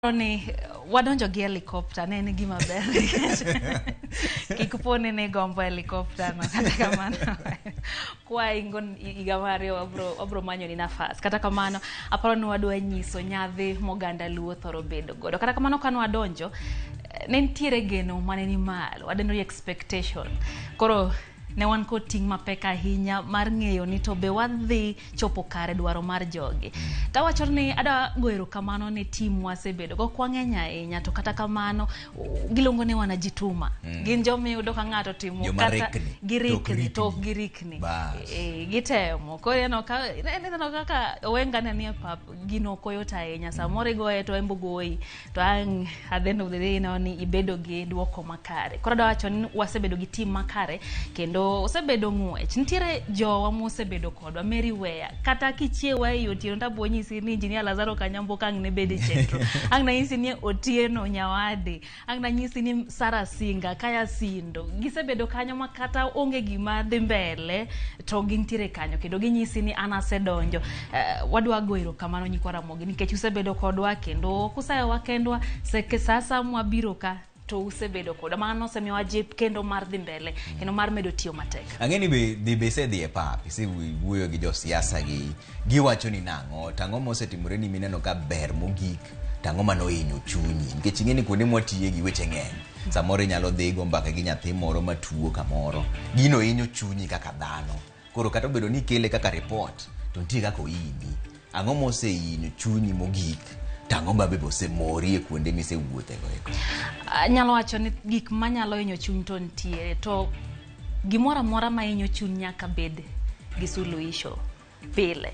Ni wadonjo gi helicopter ne en gima ber kikupone ne gombo helicopter no kata kamano kwa ingon igamari obro manyo ni nafas kata kamano aparo ni wadwa nyiso nyadhi moganda luo thoro bedo godo kata kamano kan wadonjo ne ntiere geno mane ni malo wadendo expectation koro ne wan ko ting mapek ahinya mar ng'eyo ni to be wadhi chopo kare dwaro mar jogi tawacho ni ada goero kamano ne team wasebedo go kwang'enya ahinya to kata kamano gilongo ne wana jituma gin jomi yudo ka ng'ato timo kata girikni to girikni gitemo ko eno ka neno kaka wenga ne nie pap gino koyota ahinya samore goe to embo goyi to ang adeno de no ni ibedo gi duoko makare koro dawacho ni wasebedo gi team makare kendo osebedo ng'wech ntiere jowa mosebedo kodwa Meriwea kata kichiewa e otieno tabo nyisi ni injinia Lazaro Kanyambo kang ne bede chenro ang na nyisi ni Otieno Nyawadi ang na nyisi ni Sara Singa Kaya Sindo gisebedo kanyo makata onge gima dhi mbele to gintiere kanyo kendo ginyisi ni anasedonjo wadwa goiro kamano nyikwa Ramogi nikech usebedo kodwa kendo kusayo wakendwa seke sasa mwabiro ka to usebedo koda mano semiwa jip kendo mar dhi mbele kendo mar medo tiyo matek ang'eni be se dhi e pap ise wuoyo gi jo siasa giwacho ni nang'o tang'o mosetimore ni mineno ka ber mogik tang'o mano hinyo chunyi nikech ing'eni kuonde mwatiye gi weche ng'eny samoro inyalo dhi go mbaka gi nyathi moro matuo kamoro gino hinyo chunyi kaka dhano koro kata obedo ni kele kaka report to nitie kaka ohinyi ang'o mosehinyo chunyi mogik tango babe bose mori e kuonde mise wuothe go eko nyalo wacho ni gik manyalo hinyo chuny to ntiere to gimora mora ma hinyo chuny nyaka bed gi suluhisho pile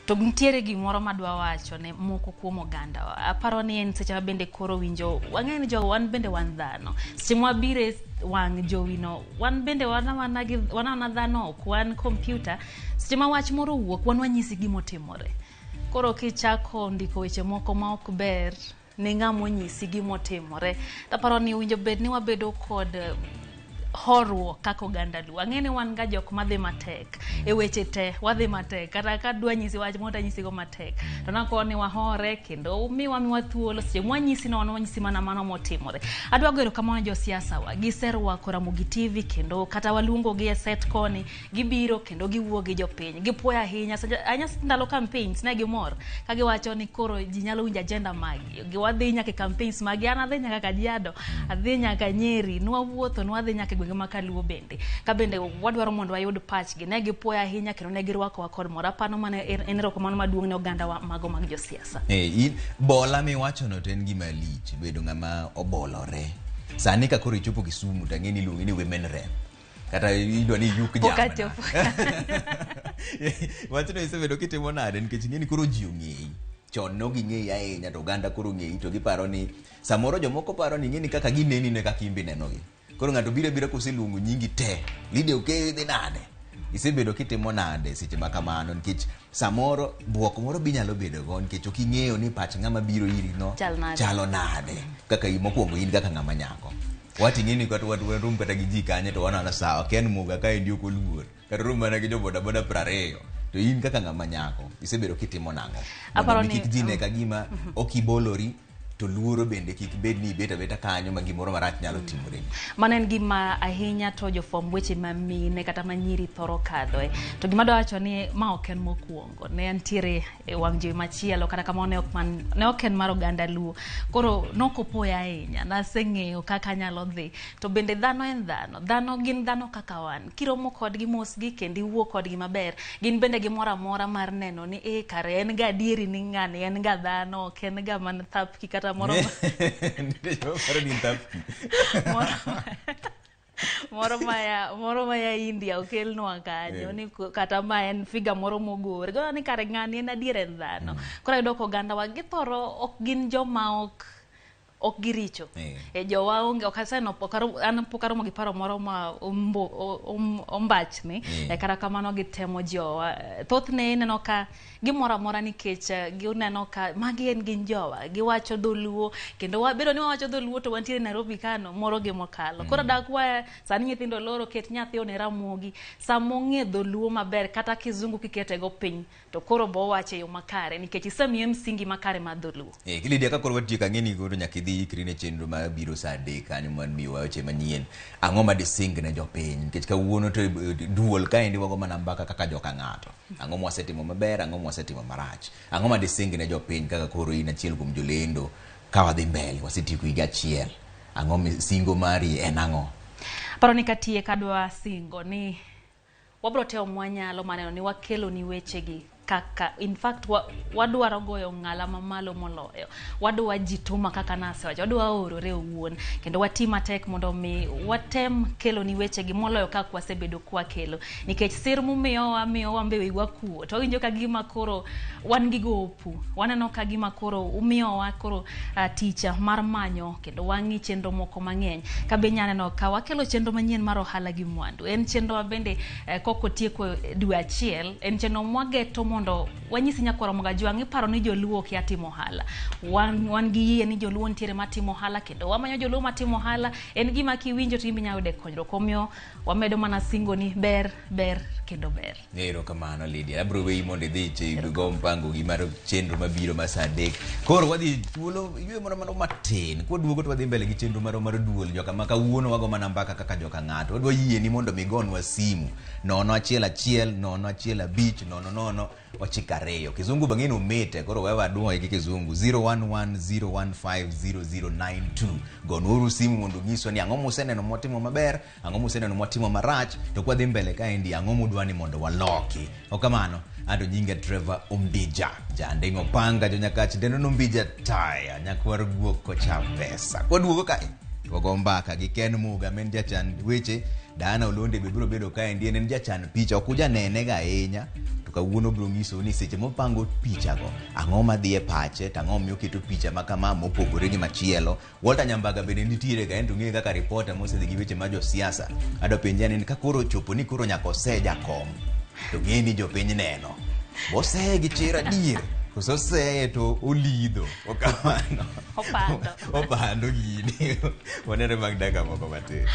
to ntiere gimoro madwa wacho ne moko kuom oganda aparo ni en seche bende koro winjo wang'eni jo wan bende wan dhano seche mwabire wang' jowino wan bende wana dhano ok wan computer seche ma wach moro wuok wan wanyisi gimotimore koro kichako ndiko weche moko ma ok ber ne ng'amo nyisi gimotimore taparo ni winjo bed ni wabedo kod horwo kako oganda luo ang'eni wan ga jok madhi matek e weche te wadhi matek kata ka dwa nyisi wach mota nyisi go matek to nako ni wahore kendo miwa thuolo seche mwanyisi no wanyisi mana mano motimore adwa gero kamano jo siasa wa giserwa Ramogi TV kendo kata walungo gi e set koni gibiro kendo giwuo gi jopiny gipuoya ahinya anya ndalo campaigns ne gimor ka giwacho ni koro ji nyalo winja agenda magi giwadhi nyaka campaigns magi ana dhi nyaka Kajiado adhi nyaka Nyeri nwawuotho nwadhi nyaka makaluo bende ka bende wadwaro mondo wayud patch gi ne gipuoya ahinya kendo ne girwako wa kod mora pano mane en rokomano maduong' ne oganda wa mago mag jo siasa in bola mi wacho no to en gima lich bedo ng'ama obolore sani ka koro ichopo Kisumu tang'eni luongi ni women rep kata idwa ni yuk jama wacho no isebedo kitimo nade nikech ing'eni koro ji ong'eyi chon no ging'eyi ahinya to oganda koro ng'eyi to giparo ni samoro jomoko paro ni ing'eni kaka gineni ne kaka imbi nenogi koro ng'ato bira koseluongo nyingi te lide okede nade isebedo kitimo nade seche makamano nikech samoro buok moro binyalo bedo go nikech ok ing'eyo ni pach ng'ama biro iri no chalo nade kaka mokwongo in kaka ng'ama nyako wati ng'eni kata rum kata gi ji kanye to wana sawa ken muga ka indio koluor kata rum mana gi joboda boda 20 to in kaka ng'ama nyako isebedo kitimo nang'o aparo ni kik jine ka gima okibolori to luoro bende kik bed ni beta kanyo ma gimoro marach nyalo timore manen gima ahinya to jofom weche mamine kata manyiri thoro kadho to gima dawacho ni ma ok en mokwongo ne antiere e wang' jowi machielo kata kamano ne ok en mar oganda luo koro nokopoya ahinya naseng'eyo kaka nyalo dhi to bende dhano en dhano gin dhano kaka wan kiromo kodgi mosgi kendo iwuo kodgi maber gin bende gimoro amora mar neno ni kare en ga adieri ni ng'ani en ga dhano ok en ga man thapki kata moro maya India okelnwa kanyo ni kata ma en figa moro mogore go ni kare ng'ani en adier en dhano koro yudo ko oganda wa githoro ok gin joma ok giricho. Jowa onge okaseno pokaromo gi paro moro ma ombachni kata kamano gitemo jowa. Thothne ineno ka gimoro amora nikech gineno ka magi en gin jowa, giwacho dholuo kendo wabedo ni wawacho dholuo to wantiere Nairobi kano moro gi mokalo. Koro dak wa sani nyithindo loro ket nyathi one Ramogi samo ng'e dholuo maber kata kizungu kikete go piny to koro bo wache yo makare nikech isemiye msingi makare ma dholuo. Kilidia ka koro watiyo kang'eni koro nyaka idhi ikri ne chenro ma biro saa 3 kanyo man miwa weche manyien. Ang'o ma dising ne jopiny nikech kawuono to duol kaendi wago mana mbaka kaka joka ng'ato. Ang'o ma wasetimo maber, ang'o ma wasetimo marach. Ang'o ma dising ne jopiny kaka koro in achiel kuom jolendo ka wadhi mbele wasetieko higa achiel. Ang'o singo mari en ang'o? Paro ni katie kadwa singo ni wabro teo mwanyalo maneno ni wakelo ni wechegi kaka in fact wadwaro goyo ng'ala mamalo moloyo, wadwa jituma kaka nase wacho, wadwa orore owuon kendo watima tek mondo mi watem kelo ni wechegi moloyo kaka wasebedo kwa kelo nikech sir mumiyo wambe wakuo to winjo ka gima koro wan gi gopu, waneno ka gima koro umiyo wa koro ticha mar manyo kendo wangi chenro moko mang'eny ka be nyaneno ka wakelo chenro manyien mar ohala gi mwandu. En chenro bende koko tieko dwe achiel, en chenro mwageto mondo wanyisi nyakwaro mga juang iparo ni joluo kia timo hala. Wan gi yie ni joluo ntiere matimo hala kendo wamanyo joluo matimo hala en gima kiwinjo to imbi nyaude konyro komio wamedo mana singo ni ber kendo ber. Ero kamano Lydia, abro wei mondo idhi go mpango gi mar chenro mabiro ma saa 3. Koro wadhi thuolo ywe moro matin. Koduogo to wadhi mbele gi chenro mar duol joka ma kawuono wago mana mbaka kaka joka ng'ato. Wadwa yie ni mondo migonwa simu 011 wachikareyo. Kizungu bang'eno mete koro wewe aduoe gi kizungu 0110150092. Gonuru simu mondo nyiswa ni ang'o museneno motimo maber, ang'o museneno motimo marach to kwa dhi mbele kaendi ang'o mudwani mondo waloki. Okamano ando nyinga Trevor Umbija jande ngopanga jo nyakach deno Umbija taya nyakwar guok ko cha pesa. Kwa duogo kae wago mbaka gi Ken Muga men jachan weche Dana Olonde biro bedo kaendi en jachan picha okuja nene ga ahinya to kawuono bro nyiso ni seche mopango picha go ang'o madhi e pache tang'o miyo keto picha makama mopogore gi machielo. Walter Nyambaga bende nitiere ga ento ng'e kaka reporter mosedhi gi weche ma jo siasa ado penja ni ka koro chopo ni koro nyako seja kom to ng'e ni jopiny neno bose gi chira dier koso seye to olido okamano opando gini wanere mag daga moko matin.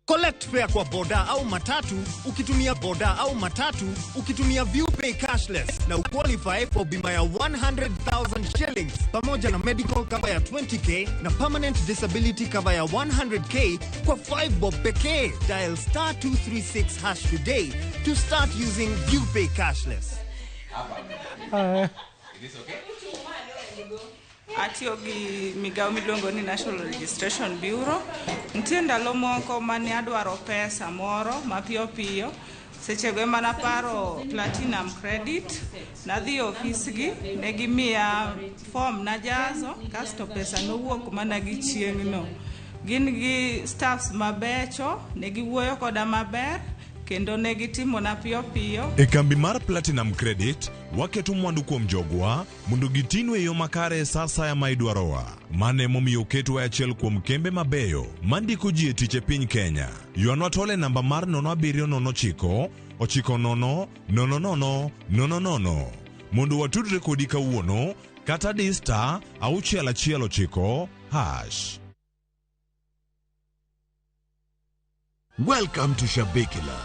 Collect fare kwa boda au matatu ukitumia boda au matatu ukitumia ViewPay cashless na uqualify for bima ya 100,000 shillings pamoja na medical cover ya 20k na permanent disability cover ya 100k kwa 5 bob pekee. Dial *236# today to start using ViewPay cashless. Is this okay? Atiogi migao miluongo ni National Registration Bureau. Nitie ndalo moko mane adwaro pesa moro mapiyo piyo. Sechego mana paro platinum credit. Nadhi ofisgi negi miya form najazo kasto pesa nowuok mana gi chieng'no. Gin gi staffs mabecho negi wuoyo koda maber kendo negi timo na piyo piyo. E kambi mar Platinum Credit waketo mwandu kuom jogwa mondo gitinwe yo makare sasa ya maidwarowa. Mane momiyo keto achiel kuom kembe mabeyo mandiko ji e tich e piny Kenya. Ywanwa tole namba mar 0709 900000 mondo watudre kodi kawuono kata di *619#. Welcome to Shabikila.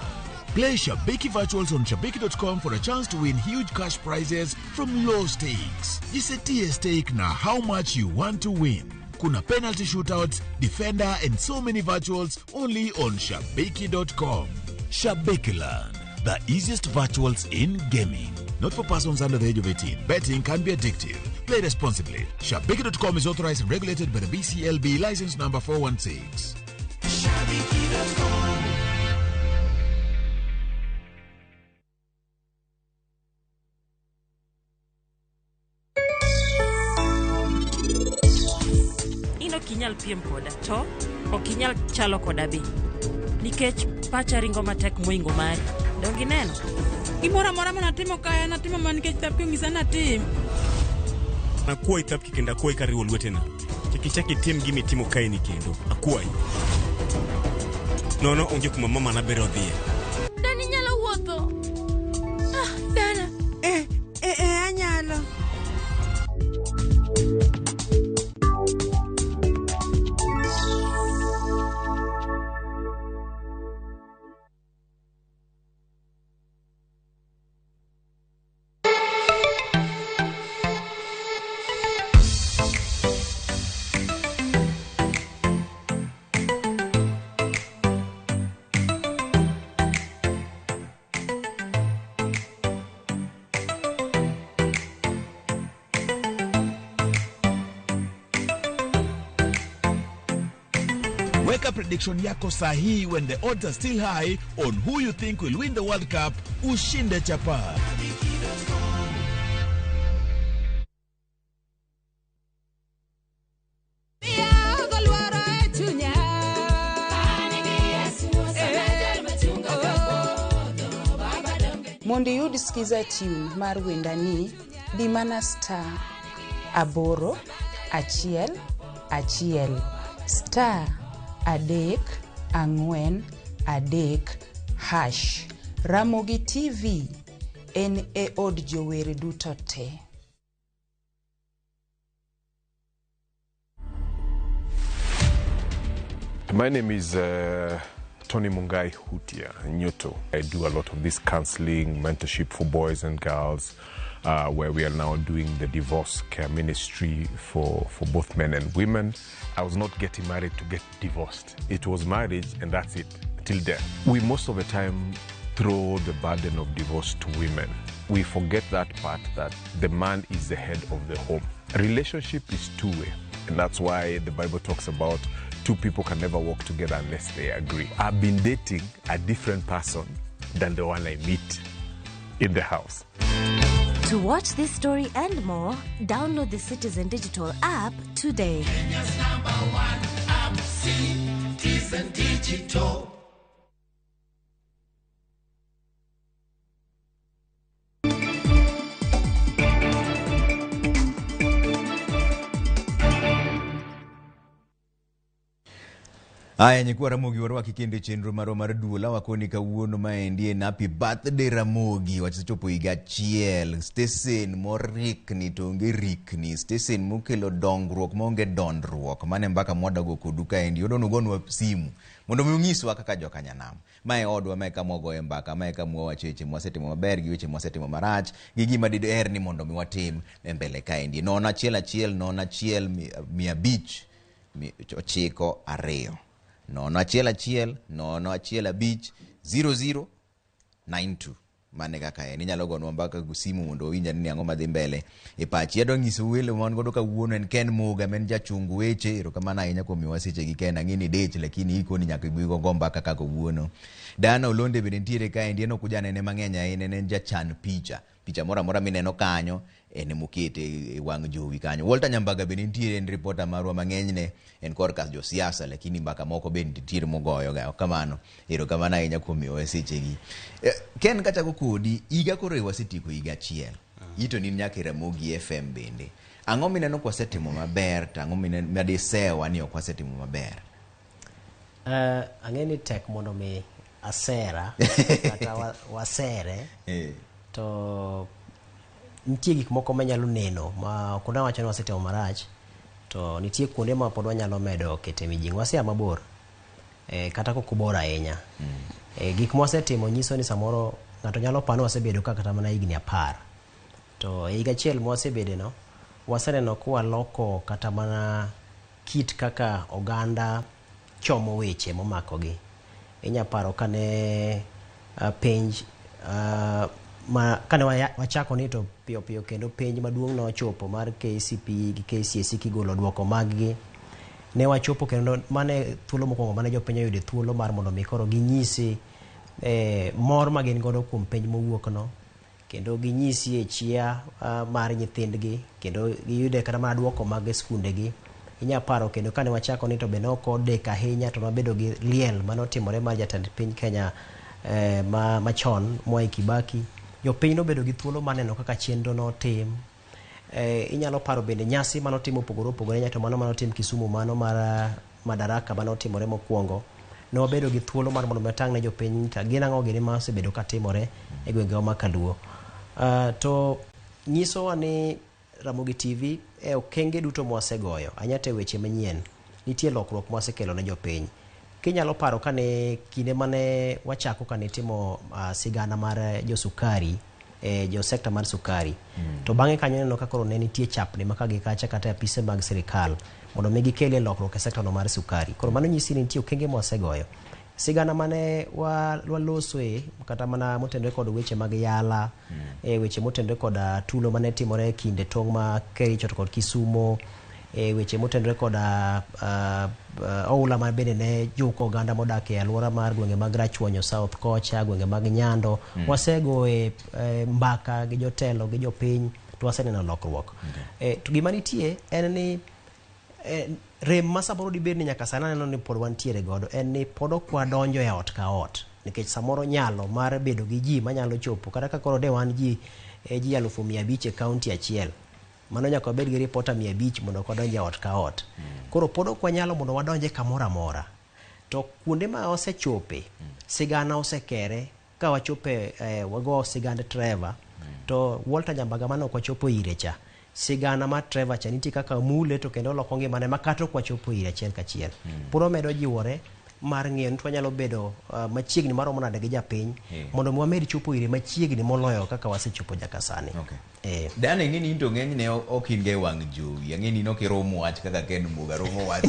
Play Shabiki Virtuals on Shabiki.com for a chance to win huge cash prizes from low stakes. Jisetie stake na how much you want to win. Kuna penalty shootouts, defender and so many virtuals only on Shabiki.com. Shabikiland, the easiest virtuals in gaming. Not for persons under the age of 18. Betting can be addictive. Play responsibly. Shabiki.com is authorized and regulated by the BCLB license number 416. Shabiki.com. inyal piem koda to ok inyal chalo koda be nikech pacha ringo matek moingo mari. Dongi neno gimoro amora manatimo kaya natimo man nikech Thapki ong'isa natim. Nakuoi Thapki kendo akuoi kariwo lwetena. Kikichaki tim gimi timo kae ni kendo. Akuoi. Nono onge kuma mama na bero dhie. Dani nyalo wuotho. Dana. Anyalo. Weka prediction yako sahihi when the odds are still high on who you think will win the World Cup. Ushinde chapa. Mondo yud skiza tune mar wendani di mana star 811 star 343 hash. Ramogi TV en e od jower duto te. My name is Tony Mungai Hutia Nyoto. I do a lot of this counseling, mentorship for boys and girls, where we are now doing the divorce care ministry for both men and women. I was not getting married to get divorced. It was marriage and that's it, till death. We most of the time throw the burden of divorce to women. We forget that part that the man is the head of the home. A relationship is two-way, and that's why the Bible talks about two people can never walk together unless they agree. I've been dating a different person than the one I meet in the house. To watch this story and more, download the Citizen Digital app today. Kenya's #1 app, Citizen Digital. Aya nyikuwa Ramogi warwaki kende chenro maro mar duola wakoni kawuono maendi en happy birthday Ramogi wachichopo higa achiel. Stesen morikni to onge rikni, stesen mokelo dongruok maonge dondruok, mane mbaka mwadago koduka endi odono gonwa simu mondo miungiswa kaka joka nyanam. Mae odwa mae kama ogoye mbaka, mae kama wacheche mwasetimo maber gi weche mwasetimo marach gi gima dider ni mondo miwatim mbele kaendi. Nona achiel 592 Nono achiel 0092 mane kaka en inyalo gonwa mbaka gusimu mondo owinja ni ang'o madhi mbele e pachi. Adwa nyiso welo man godo kawuono en Ken Muga, men jachung weche. Erokamano ahinya kuom miwa seche gi Ken, ang'eni dech lakini iko ni nyaka ibigo go mbaka kaka kawuono. Dana Olonde bende nitiere kae, ndieno kujana ne mang'eny ahinya, en jachan picha mora mora mineno kanyo en mukete e wang' jowi kanyo. Walter Nyambaga bende nitiere, en reporter marwa mang'enyne en korkas jo siasa, lakini mbaka moko bende nitiere mogoyo ga kamano. Erokamano ahinya kuom miwa seche gi Ken. Kachako kodi iga koro wasetieko iga achiel, ito ni nyaka Ramogi FM bende ang'o mineno kwasetimo maber to ang'o mineno madisewa ni ok wasetimo maber? Ang'eni tek mondo mi asera kata wasere to nitie gik moko manyalo neno ma kuna wacho ni wasetimo marach, to nitie kuonde ma pod wanyalo medo kete mijing wasea mabor kata kokubor ahinya. Gik mwasetimo nyiso ni samoro ng'ato nyalo pano wasebedo kata mana higni 10, to higa achiel mwasebedo no waseneno kuwa loko kata mana kit kaka oganda chomo weche momakogi. Inya paro kane penj kane wachako ni to piyo kendo penj maduong' no chopo mar KCP gi KCSE kigolo duoko maggi, ne wachopo kendo mane thuolo mokwongo mane jopiny oyudo thuolo mar mondo mi koro ginyisi mor ma gin godo kuom penj mowuok no, kendo ginyisi chia mar nyithindgi, kendo giyude kata mana duoko mag skundegi inya paro kendo kane wachako ni to benoko dek ahinya to mabedo gi liel manotimore mar jatend piny Kenya machon Mwai Kibaki. Jopiny nobedo gi thuolo maneno kaka chenro notim. Inyalo paro bende nyasi manotimo opogore nyato mano manotim Kisumu mano mar Madaraka manotimore mokwongo. Ne wabedo gi thuolo mar mondo metang' ne jopiny ta gin ang'o gini ma osebedo katimore e gwengewa ma Kaluo. To nyisowa ni Ramogi TV e okenge duto mwasegoyo anyate weche manyien nitie lokruok mwasekelo ne jopiny. Kinyalo paro kane kinde mane wachako kane timo sigana mar josukari jo sekta mar sukari to bang'e kanyo neno kaka ne nitie chapni makagi kacha kata apise mag sirikal mondo mi gikele lokruok e sekta no mar sukari. Koro mano nyisi ni nitie okenge mwasegoyo. Sigana mane walosoe kata mana motenore kod weche mag yala weche motenore kod tulo mane timore kinde tong' ma Kericho kod Kisumo weche motenore kod oula ma bende ne juko oganda modak e alwora mar gwenge mag Rachuonyo South kocha gwenge mag Nyando wasegoe mbaka gi jotelo gi jopiny to waseneno lokruok. To gima nitie en ni rem ma samoro dibed ni nyaka sana neno ni pod wantiere godo en ni pod ok wadonjo e ot ka ot nikech samoro nyalo mar bedo gi ji manyalo chopo kata ka koro de wan ji 1,500 e kaunti achiel mano nyaka wabed gi ripota 500 mondo wadonj e ot ka ot. Koro pod ok wanyalo mondo wadonje kamoro amora. To kuonde ma osechope sigana osekere ka wachope wago sigand Trevor to Walter Nyambaga mano ok wachopo ire cha sigana ma Trevor cha nitie kaka mule to kendo loko ngimane makato kwa chopo ire achiel kachiel. Puro medo jiwore mar ng'eyo ni wanyalo bedo machiegni maromo nade gi japiny mondo mwamed chopo ire machiegni moloyo kaka wasechopo nyaka sani. Dane ng'eni into ng'enyne ok in ge wang' jowi ng'eni no kiromo wach kaka Ken Muga romo wach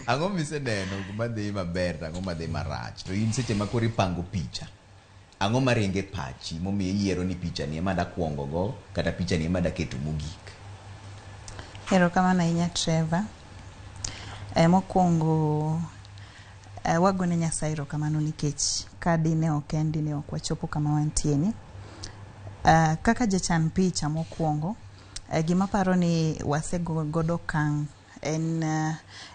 ang'o miseneno madhi maber ang'o madhi marach to in seche ma koro ipango picha ang'o maringe pachi momiyo yiero ni picha ni ema dakwongo go kata picha ni ema daketo mogik? Erokamano ahinya Trevor. Mokwongo wagone Nyasaye erokamano nikech ka dine ok en dine ok wachopo kama wantie ni. Kaka jachan picha mokwongo gima paro ni wasegodo kang' en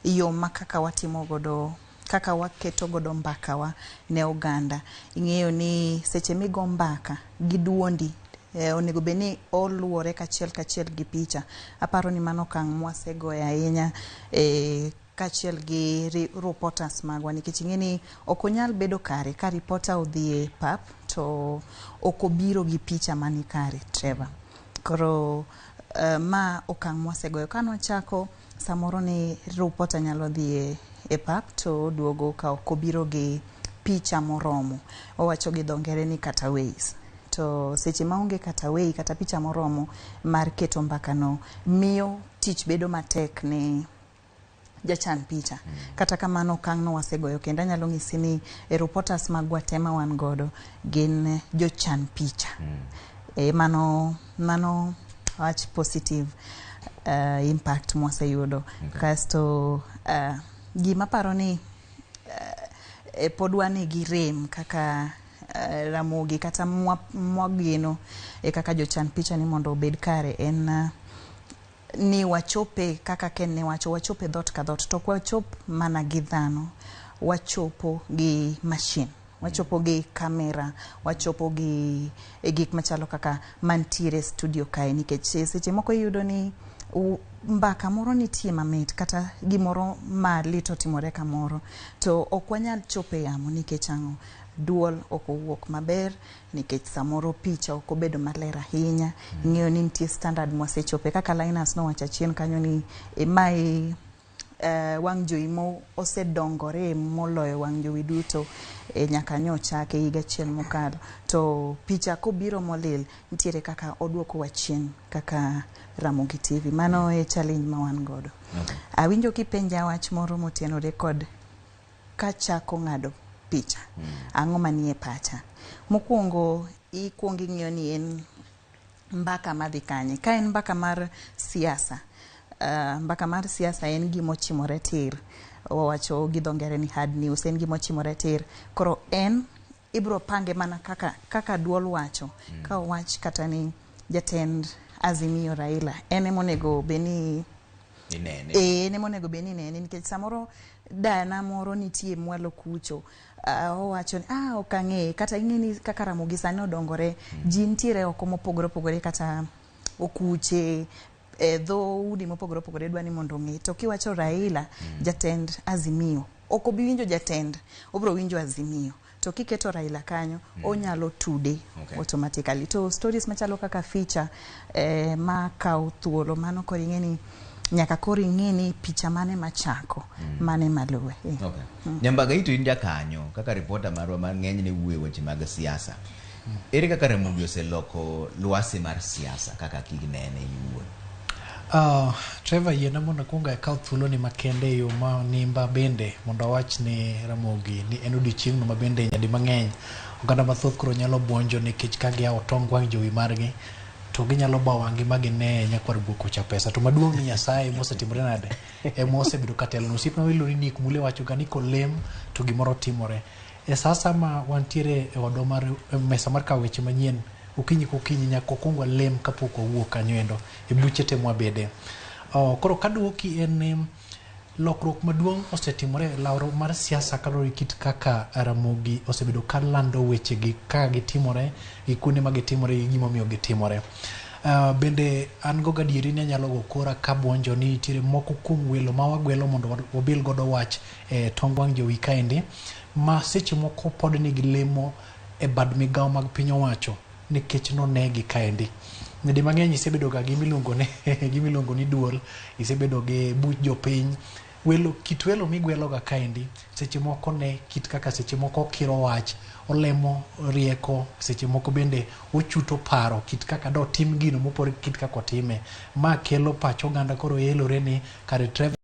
yo ma kaka watimo godo kaka waketo godo mbaka wa ne oganda. Ing'eyo ni seche migo mbaka gi duondi onego beni oluwore kachiel gi picha. Aparo ni mano kang' mwasegoyo ahinya kachiel gi reporters magwa nikech ing'eni ok onyal bedo kare ka reporter odhi e pap to ok obiro gi picha mani kare Trevor. Koro ma okang' mwasegoyo kanwachako samoro ni reporter nyalo dhi e pap to duogo ka ok obiro gi picha moromo wawacho gi dhongere ni cutaways. To seche maonge cutaway kata picha moromo mar keto mbaka no miyo tich bedo matek ne jachan picha. Kata kamano kang' no wasegoyo kendo anyalo ng'isi ni reporters magwa tema wan godo gin jochan picha. Mano wach positive impact mwaseyudo. Kasto gima paro ni pod wane gi rem kaka Ramogi kata mwagino kaka jochan picha ni mondo obed kare en ni wachope kaka Ken ne wachope dhot ka dhot to wachop mana gi dhano, wachopo gi machine, wachopo gi kamera, wachopo gi gik machalo kaka mantiere studio kae nikech seche moko iyudo ni mbaka moro nitie mamit kata gimoro ma lito timore kamoro to ok wanyal chope yamo nikech ang'o duol ok owuok maber nikech samoro picha ok obedo maler ahinya. Ing'eyo ni nitie standard mwasechope kaka Linus no wacha chien kanyo ni mai wang' jowi mo osedongore moloyo wang' jowi duto nyaka nyochake higa achiel mokalo to picha kobiro molil nitiere kaka oduoko wachien kaka Ramogi TV. Mano e challenge ma wan godo. Awinjo kipenja wach moro motenore kod kachako ng'ado picha ang'o manie pacha. Mokwongo ikuongo ing'eyo ni en mbaka madhi kanye. Ka en mbaka mar siasa mbaka mar siasa en gimochimore tir wawacho gi dhongere ni hard news en gimochimore tir koro en ibro pange mana kaka duol wacho ka wach kata ni jatend Azimio Raila en monego beni ne monego be ni nene nikech samoro dana moro nitie mwalo kucho owacho ni okang'e kata ing'eni kaka Ramogi sani odongore ji nitiere oko mopogore opogore kata okuche dho udi mopogore opogore dwani mondo ong'e to kiwacho Raila jatend Azimio ok obi winjo jatend obro winjo Azimio to kiketo Raila kanyo onyalo tude automatically to stories machalo kaka feature ma kaw thuolo mano koro ing'eni nyaka koro ing'eni picha mane machako mane maluwe Nyambaga ito inja kanyo kaka reporter marwa mang'eny ne wuoyo weche mag siasa ere kaka Ramogi oseloko lwasi mar siasa kaka kignene iwuon Trevor yena mondo kunga kaw thuolo ni makende yo ma nimba bende mondo awach ni Ramogi ni en odiochieng' no mabende nyadi mang'eny oganda mathoth koro nyalo buonjo nikech ka gia otong' wang' jowi margi to ginyalo bawo wang'gi ma gine nyakwar buko cha pesa to maduong' ni Nyasaye mosetimore nade mosebedo katelo nosipna wilori ni kumule wacho ga ni kolem to gimoro timore sasa ma wantiere e odo mar mesa mar kawo weche manyien ukinyi kukinyi nyaka okungwa lem kapok owuok kanyoendo e buche temwa bede koro kaduoki en lokruok maduong' osetimore lawro mar siasa kalori kit kaka Ramogi osebedo kalando weche gi ka gitimore gi kuonde ma gitimore gi gimomiyo gitimore bende an go gadieri ni nyalo go kora ka buonjo ni tire moko kuom welo ma wagwelo mondo wabil godo wach e tongwang' jowi kaendi ma seche moko pod nigi lemo e bad migawo mag piny owacho nikech nonegi kaendi nyadi mang'eny isebedo ga gimiluongo ni duol isebedo gi buch jopiny welo kit welo migwelo ga kaendi seche moko ne kit kaka seche moko kiro wach olemo rieko seche moko bende ochuto paro kit kaka do tim gino mopore kit kaka otime ma kelo pacho oganda koro yelore ni kare Trevor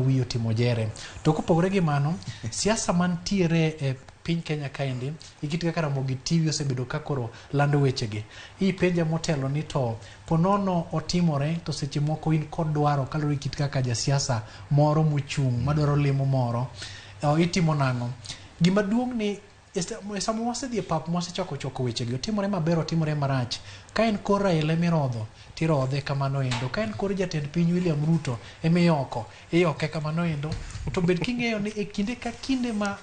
wiyo timo jere to kopogore gi mano siasa mantiere e piny Kenya kaendi ikit kaka Ramogi TV osebedo ka koro lando weche gi hii penja motelo ni to ponono otimore to seche moko in kod dwaro kalori kit kaka ja siasa moro mochung' madwaro lemo moro itimo nang'o gima duong' ni sama wasedhi e pap wasechoko weche gi otimore maber otimore marach ka en kor Raila mirodho tirodhe kamano endo ka en kor jatend piny William Ruto emiyoko iyoke kamano endo to bed king'eyo ni e kinde ka kinde ma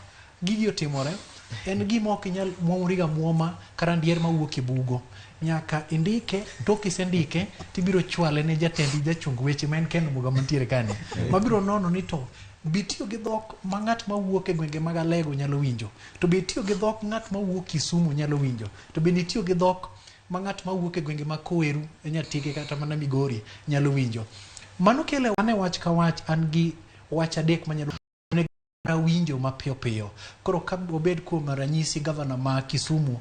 gigi otimore en gima ok inyal muomriga muoma karandier mawuok e bugo nyaka indike to kisendike tibiro chwale ne jatendi jachung weche ma en kendo muga mantiere kani mabiro nono ni to bitiyo gi dhok ma ng'at mawuok e gwenge mag Alego nyalo winjo to bitiyo gi dhok ng'at mawuok Kisumu nyalo winjo to bende tiyo gi dhok ma ng'at mawuok e gwenge mag Koweru Nyatike kata mana Migori nyalo winjo mano kele ane wach ka wach an gi wach adek manyalo winjo mapiyo piyo koro ka obed kuom ranyisi gavana ma Kisumu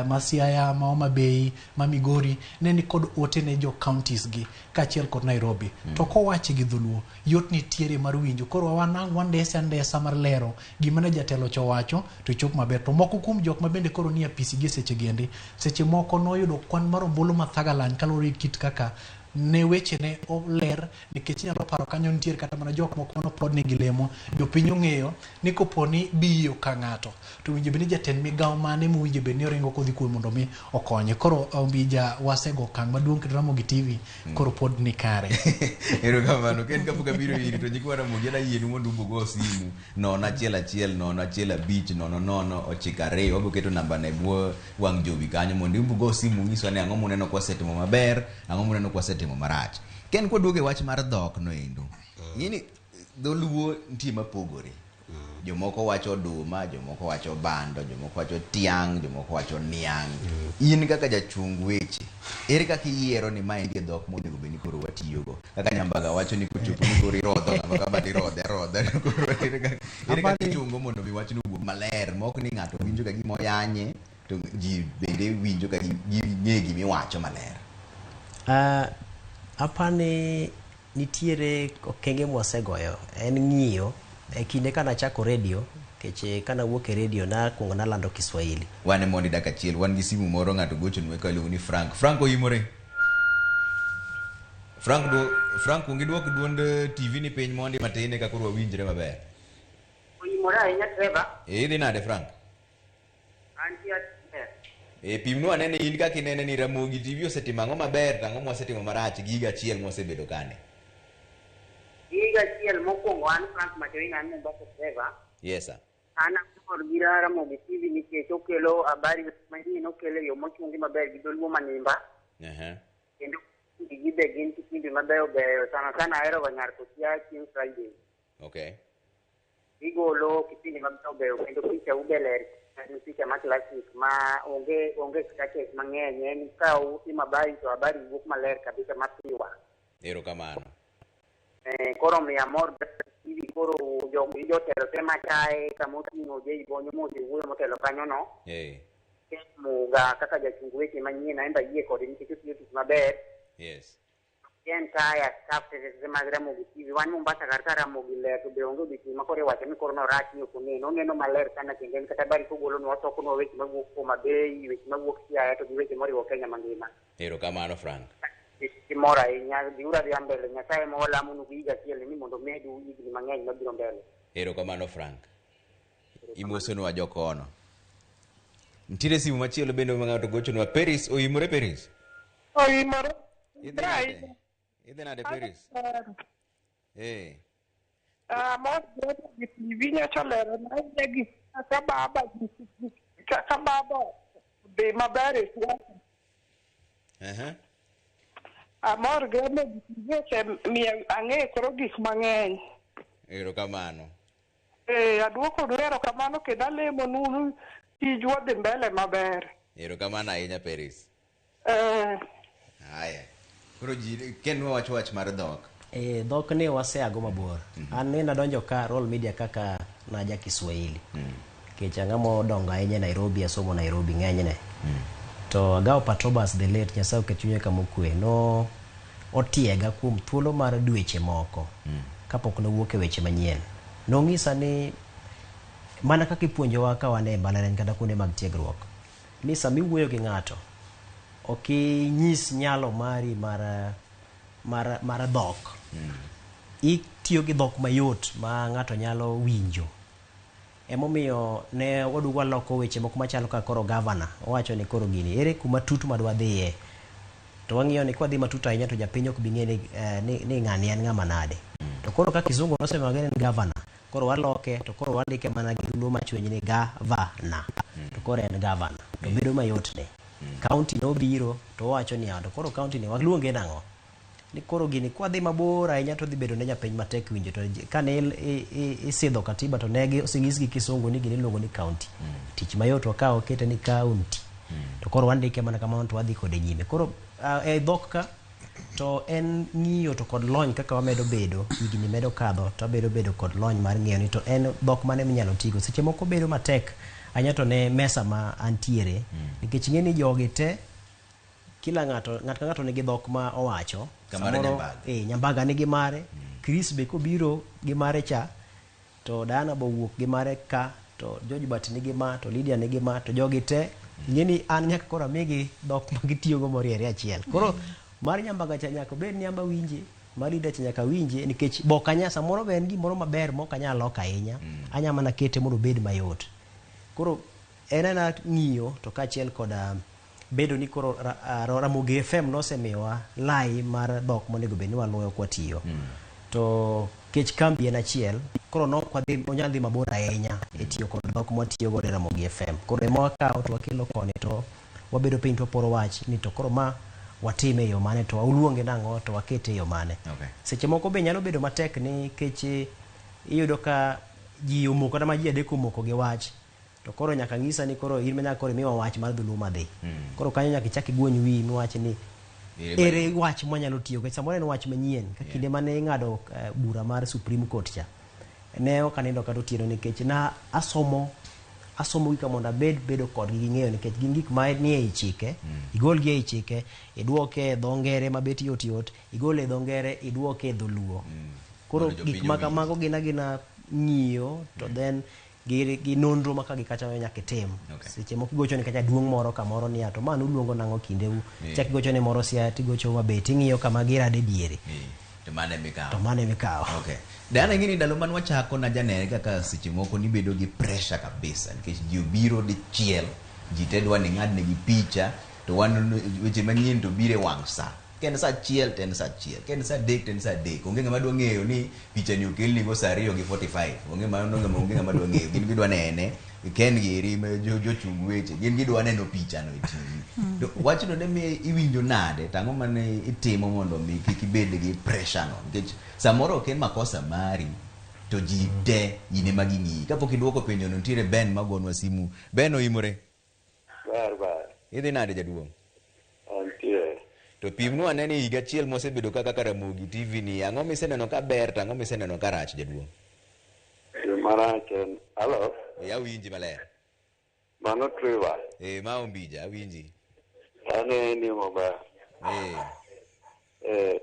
ma Siaya ma Homa Bay ma Migori ne ni kod ote ne jo counties gi kaachiel kod Nairobi to kowachi gi dholuo yot ni tiere mar winjo koro wandesa mar lero gima ne jatelo chowacho to chop maber to moko kuom jok ma bende koro ni apisi gi seche gendi seche moko noyudo kwan mar ombulu mathagalany kalori kit kaka ne weche ne oler nikech nyalo paro kanyo nitiere kata mana jok moko mano pod nigi lemo jopiny ong'eyo ni koponi biyo ka ng'ato to winjo bende jatend migawo mane mowinjo bende oringo kodhi kuom mondo mi okonye koro ombija wasego okang' maduong' kendo Ramogi TV koro pod ni kare erokamano ken kapok abiro iri to nyikwa Ramogi na yienu mondo umbugo simu 011-015-00-92 wabo keto namba ne bwo wang' jowi kanyo mondo umbugo simu nyiso ni ang'o muneno kwa setimo maber ang'o muneno kwa setimo marach ken koduoge wach mar dhok no endo yini dholuo ntie mapogore jomoko wacho oduma jomoko wacho bando jomoko wacho tiang jomoko wacho niang in kaka jachung weche ere kaka iyiero ni mae ndie dhok monego beni koro watiyogo kaka Nyambaga wacho ni kuchopo ni koro irodho kama badi rodhe koro ere kaka ichungo mondo mi wach nugo maler mok ni ng'ato winjo ka gimo yanye to ji bende winjo ka ng'e gimiwacho maler apani nitiere okenge mwasegoyo en ng'iyo e kinde kana chako radio keche kana wuok e radio na kuongo na lando Kiswahili wane mondi daka chiel wan gi simu moro ng'ato gocho nwe ka iluongo ni Frank oyimore Frank ungi duok duond TV ni piny mondi matine ka koro wawinjre maber oyimore ahinya Trevor idhi nade Frank antia pimnu anene in kaka inene ni Ramogi TV osetimo ang'o maber to ang'o mosetimo marach giga achiel mosebedo kane higa achiel mokwongo an Frank Machoina an Mombasa Trevor. Yes sir. An akor gi Ramogi TV nikech okelo habari manyien, okelo yo mochungi maber gi dholuo manimba. Kendo gi be gin kipindi mabeyo beyo, sana sana ahero ga nyar kosia chieng' Friday. Okay. Igolo kipindi mabeyo beyo kendo picha ubeler, en picha ma classic ma onge sketches mang'eny, en ka utimo habari to habari wuok maler kabisa mapiwa. Erokamano. Koro miya mor TV koro jotelo te machae kamoting'o Bonyo mosewuoyo motelo kanyo no. Muga kaka jachung weche manyien aenda yie kode nikech otiyo tich maber. Yes. Entire staff te mag Ramogi TV wan Mombasa kar Ramogi ler to be onge odiochieng' ma koro iwacho ni koro norach ni ok oneno maler sana kendo en kata habari kogolo nwa tokonwa weche mawuok Homa Bay, weche mawuok Siaya to gi weche moriwo Kenya mangima. Erokamano Frank. Mora ahinya, dhiuru adhiya mbele, Nyasaye ma walamonu gi higa achiel ni mondo medu higni mang'eny mabiro mbele. Erokamano Frank. Imosonwa jokono. Ntiere simu machielo bende ma ng'ato gochonwa. Paris, oimore Paris? Oimore. Idhi nade Paris? Mor gi TV nyocha lero na gi kaka baba be maber e Twak. Amor gane giche miya ang'e koro gik mang'eny. Erokamano. Aduoko dwero kamano kendo alemo nunu tijwa dhi mbele maber. Erokamano ahinya Paris. Haya. Koro ken wawacho wach mar dhok. Dhok ni waseago mabor. An ne nadonjo ka Roll Media kaka naja Kiswahili. Kech ang'amo dongo ahinya Nairobi, asomo Nairobi ng'enyne. To agawo Patrobas the late Nyasaye okechunye kamokwe no otiega kuom thuolo mar dweche moko kapok nowuok e weche manyien. Nong'isa ni mana kaka ipuonjowa ka wan e mbalariany kata kuonde mag tiegruok ni sami wuoyo gi ng'ato ok inyis nyalo mari mar dhok. Itiyo gi dhok mayot ma ng'ato nyalo winjo. Emomiyo ne wadugo loko weche moko machalo ka koro gavana owacho ni koro gini ere kuma tut madwa dhiye, to wang'iyo ni kwa dhi matut ahinya to japiny ok bi ng'e ni ng'ani en ng'ama nade. To koro ka kizungu nosemage ni gavana, koro waloke to koro wandike mana gi luo machwenye ni gavana, to koro en gavana, to bedo mayot ne. County nobiro to wacho ni to koro county ni waluonge nang'o, ni koro gini kwa dhi mabor ahinya to dhi bedo ne japiny matek winjo. To kane isidho katiba to negi osing'is gi kisungu ni gini luongo ni county. Tich mayot wakawo kete ni county. To koro wandike mana kamano to wadhi kode nyime. Koro e dhok ka to en ng'iyo to kod lony kaka wamedo bedo, higni medo kadho to bedo kod lony mar ng'iyo ni to en dhok mane minyalo tigo. Seche moko bedo matek ahinya to ne mesa ma antiere nikech ng'e ni jogi te kila ng'ato ka ng'ato nigi dhok ma owacho. Samoro Nyambaga nigi mare, Chris be kobiro gi mare cha, to Diana bo wuok gi mare ka, to George Bat nigi ma, to Lydia nigi ma, to jogi te ng'eni an nyaka koro amigi dhok ma gitiyogo moriere achiel. Koro mar Nyambaga cha nyaka bed ni amba winje, mar Lydia cha nyaka winje nikech bokanya samoro be en gimoro maber mokanya loka ahinya, anya mana kete mondo bed mayot. Koro en ng'iyo to kaachiel koda bedo ni koro Ramogi FM nosemiwa lai mar dhok monego bed ni waluoyo kwa tiyo. To kech kambi en achiel, koro nokwadhi onyadhi mabor ahinya e tiyo kod dhok mwatiyo godo e Ramogi FM. Koro ema wakawo to wakelo koni to wabedo piny to waporo wach ni to koro ma watime e yo mane, to waluonge nang'o to wakete e yo mane. Seche moko be nyalo bedo matek ni kech iyudo ka ji omoko kata ma ji adek omoko gi wach. To koro nyaka ng'isa ni koro in manyaka koro miwa wach mar dholuo madhi. Koro kanyo nyaka ichak igwony wi miwach ni ere wach mwanyalo tiyo go. Samoro en wach manyien ka kinde mane ing'ado bura mar Supreme Court cha. Ne ok anindo kata otieno nikech na asomo wika mondo bedo kod gi ng'eyo nikech gin gik ma ni e chike, igol gi e chike, idwoke e dho ngere mabet yot, igol e dho ngere, idwoke e dholuo. Koro gik ma kamago gina ng'iyo to then gi nonro maka gi kacha nyaka itim. Seche moko gocho ni kacha duong' moro kamoro ni to mano luongo nang'o kindeu. Chak gocho ni moro Siaya tigocho mabet ing'iyo kama girade diere. To mane mikawo. Okay. Diana ng'ini ndalo man wachako na janere kaka seche moko ni bedo gi pressure kabisa nikech ji obiro dichiel, ji te dwa ni ng'adne gi picha to wan weche manyien to bire wang' sa. ken sa chiel ten sa chiel ken sa dek ten sa dek onge ngama dwa ng'eyo ni picha ni okel ni go sa 2:45 onge ngama dwa ng'eyo gin gidwa nene ken giri me jochung weche gin gidwa neno picha no itimi wach no ne mi iwinjo nade tang'o mane itimo mondo mi kik ibed gi pressure no nikech samoro ken makosa mari to ji de ine maging'i kapok iduoko penjo no ntiere Ben magonwa simu Ben oimore bar idhi nade jaduong' antie to pimnwa ane ni higa achiel mosebedo kaka Ramogi TV ni ang'o miseneno ka ber to ang'o miseneno ka rach jaduong' marach en alo awinji maler mano triva ma ombija awinji ane ni maber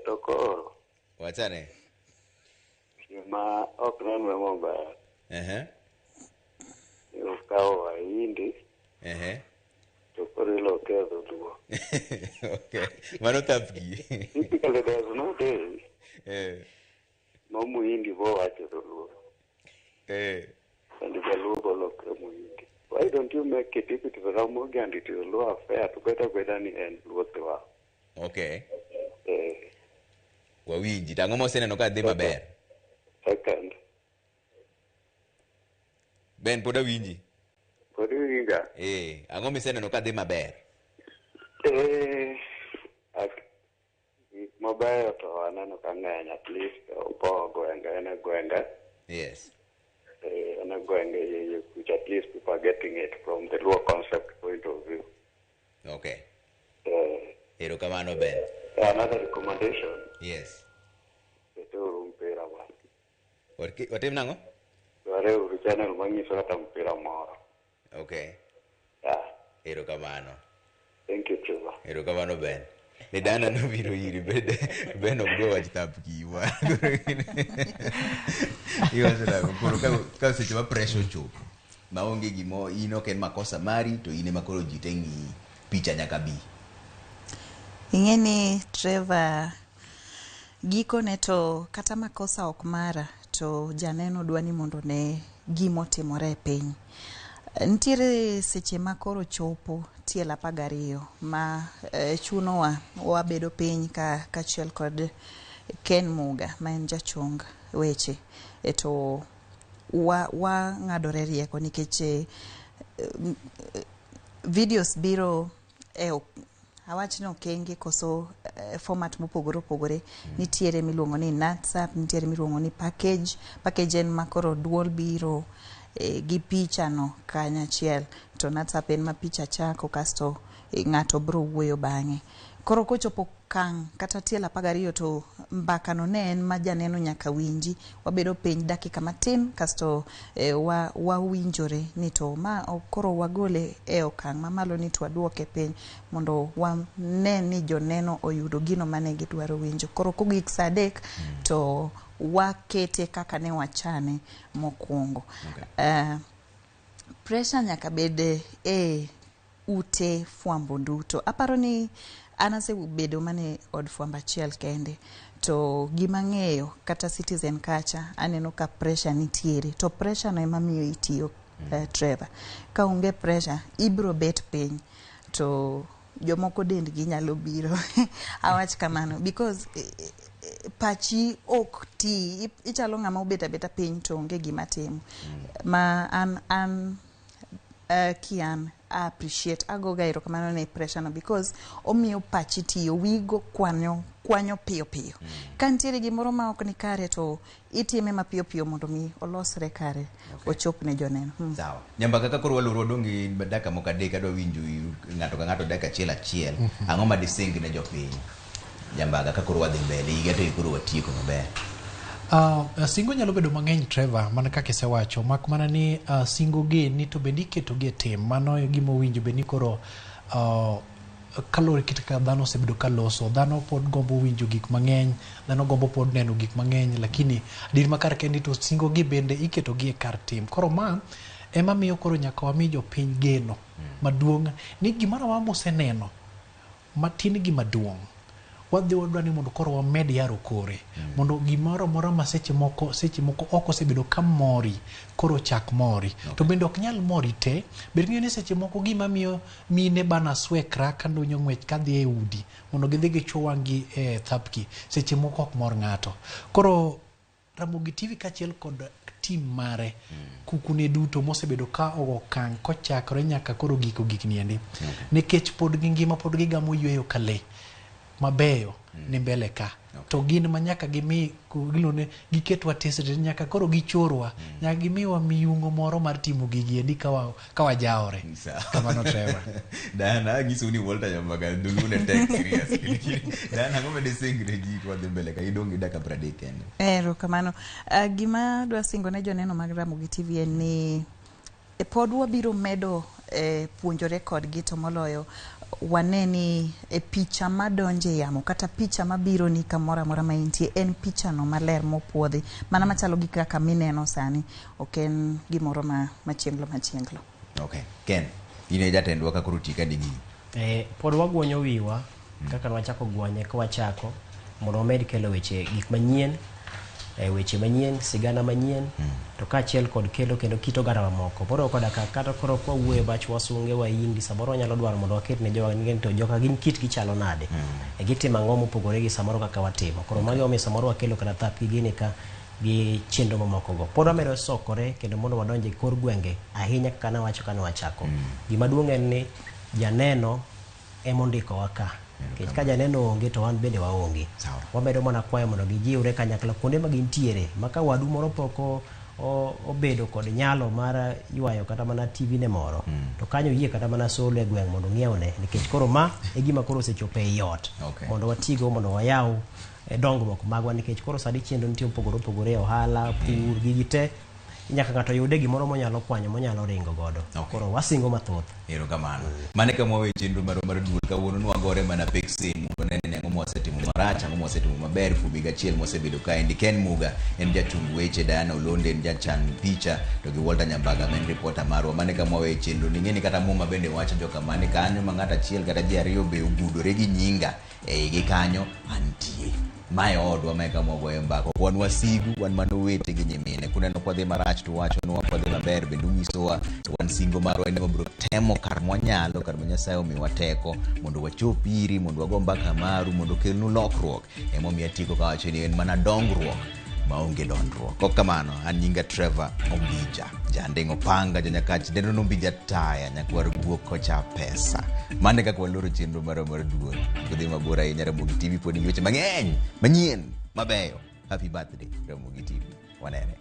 to koro wachane ma ok nenwe maber ukawo waindi to koro iloketho duo mano tapgi typically there's no day ma muindi bo wacho dholuo and jaluo bolokre muindi. Why don't you make it if it is Ramogi and it is Luo affair to better ni en Luo Tiwa? Okay. Wawinji tang'o moseneno ka dhi maber. Second. Ben pod awinji. Pod winga. Ang'o miseneno ka dhi maber? Maber to aneno ka ng'eny at least opo gwenge ene gwenge. Yes. Ene gwenge which at least people are getting it from the Luo concept point of view. Okay. Erokamano Ben. Another recommendation. Yes. Ito mpira ba. Watim nang'o? Ware uru channel manyiso kata mpira moro. Okay. Erokamano. Thank you, Chiva. Erokamano Ben. Ni dana no biro iri Ben ok dwa wach tapkiwa. Iwa sila koro ka seche ma pressure chopo. Maonge gimo ino ken makosa mari to ine makoro jite ng'i picha nyaka bi. Ing'eni Trevor giko ne to kata makosa ok mara to janeno dwani mondo ne gimo timore e piny. Ntiere seche ma koro chopo tiel 12 ma chunowa wabedo piny kachiel kod Ken Muga ma en jachung weche to wa ng'adore rieko nikech videos biro awach no kenge koso format mopogore opogore nitiere miluongo ni WhatsApp nitiere miluongo ni package en makoro duol biro gi picha no kanyachiel to WhatsApp en ma picha chako kasto ng'ato bro wuoyo bang'e koro kochopo kang kata tiel 12 to mbaka no ne en ma janeno nyaka winji wabedo piny dakika matin kasto wawinjore ni to ma koro wagole okang' mamalo ni twaduoke piny mondo wane ni joneno oyudo gino mane gidwaro winjo koro kogik saa 3 to wakete kaka ne wachane mokwongo. Pressure nyaka bede ute fwambo duto. Aparo ni anasebedo mane od fwamba achiel kende to gima ng'eyo kata Citizen kacha aneno ka pressure nitiere to pressure no ema miyo itiyo Trevor. Ka unge pressure ibro bet piny to jomoko dendgi nyalo biro awach kamano because pachi ok ti ichalo ng'ama obet abeta piny to onge gima timo ma an kian appreciate agoga erokamano ne pressure no because omiyo pachi tiyo wigo kwanyo piyo ka ntiere gimoro ma ok ni kare to itime mapiyo piyo mondo mi olosre kare ochop ne joneno. Sawa. Nyamba kaka koro waluro dongi dakika moko adek adwa winjo ng'ato ka ng'ato dakika achiel ang'o ma dising ne jopiny nyamba kaka koro wadhi mbele higa to koro watieko maber. Singo nyalo bedo mang'eny Trevor mana kaka isewacho mak mana ni singo gi ni to bende iketo gi tim mano gima winjo bende koro kalore kit ka dhano osebedo kaloso dhano pod gombo winjo gik mang'eny dhano gombo pod neno gik mang'eny lakini dir makar kendi to singo gi bende iketo gi e kar tim koro ma ema miyo koro nyaka wami jopiny geno maduong' ni gimoro ma moseneno matin gi maduong' wadhi wadwani mondo koro wamed yaro kore mondo gimoro moro ma seche moko oko osebedo ka mori koro chak mori to bende ok nyal mori te bed ng'eyo ni seche moko gima miyo mine bana swekra kandonyo ng'wech kadhi e udi mondo gidhi gichwo wang'gi e thapki seche moko ok mor ng'ato koro Ramogi TV kachiel kod tim mare kukune duto mosebedo ka okang' kochakore nyaka koro giko gikni endi nikech pod gi ngima pod gigamo yweyo kale mabeyo ni mbele ka to gin manyaka gimi gilone giketwa tesre nyaka koro gichorwa nyaka gimiwa miyungo moro mar timo gigi endi ka wajaore kamano Trevor Dana giso ni Walter Nyambaga dulune tech serious Dana ngome de singre ji kwa mbele ka idongi daka pradeken kamano gima dwa singo ne joneno mag Ramogi TV en ni pod wabiro medo puonjore kodgi to moloyo waneni picha madonje yamo kata picha mabiro ni kamora mora ma intie en picha no maler mopuodhi mana machalo gi kaka mineno sani oken gimoro machienglo okay Ken ine jatendwa ka koro tika digi pod wagwonyo wiwa kaka nwachako gwonye ka wachako mondo med kelo weche gik manyien weche manyien sigana manyien to kaachiel kod kelo kendo kito oganda moko poro koda kata koro kwa wuoyo bach wasunge waindi samoro nyalo dwaro mondo waket ne joga ng'en to joka gin kit gichalo nade gitimo ang'o mopogore gi samoro kaka watimo koro magi omiyo samoro wakelo kata thapgi gini ka gi chenro mamoko go pod wamedo sokore kendo mondo wadonje kor gwenge ahinya kaka nawacho kana wachako gima duong' en ni janeno emondiko waka kech ka janeno onge to wan bende waonge wamedo mana kwayo mondo gijiwre kanyakla kuonde ma gintiere maka wadu moro poko obedo kod nyalo mar ywayo kata mana TV ne moro to kanyo yie kata mana solo e gweng' mondo ng'iewne nikech koro ma e gima koro osechopo e yot mondo watigo mondo wayaw dongruok magwa nikech koro sadi chenro nitie opogore ohala pur gigi te nyaka ng'ato yude gimoro monyalo kwanyo monyalo ringo godo koro wasingo mathoth erokamano mane kama we chenro mar duol kawuono nwagore mana pek simu nene ang'o mwasetimo marach ang'o mwasetimo maber kubiga achiel mosebedo ka endi Ken Muga en jachung weche Diana Olonde en jachan picha to gi Walter Nyambaga men reporter marwa mane kama we chenro ning'eni kata muma bende wacho joka mane kanyo ma ng'ato achiel kata ji ariyo be ogudore gi nyinga gi kanyo antie mae odwa mae kama wagoye mbako wan wasigu wan mano wete gi nyimine kuneno kwadhi marach to wacho nwa kwadhi maber bende unyisowa to wan singo marwa ene wabiro temo kar mwanyalo kar Nyasaye omiwa teko mondo wachop iri mondo wago mbaka maru mondo kelnu lokruok emomiyo atieko kawacho ni en mana dongruok maonge dondruok kok kamano an nyinga Trevor Ombija jandeng' opanga janyakach dendo nombija taya nyakwar guok kocha pesa mane kaka waloro chenro mar duol kudhi mabor ahinya Ramogi TV pod ngi weche mang'eny manyien mabeyo happy birthday Ramogi TV wanene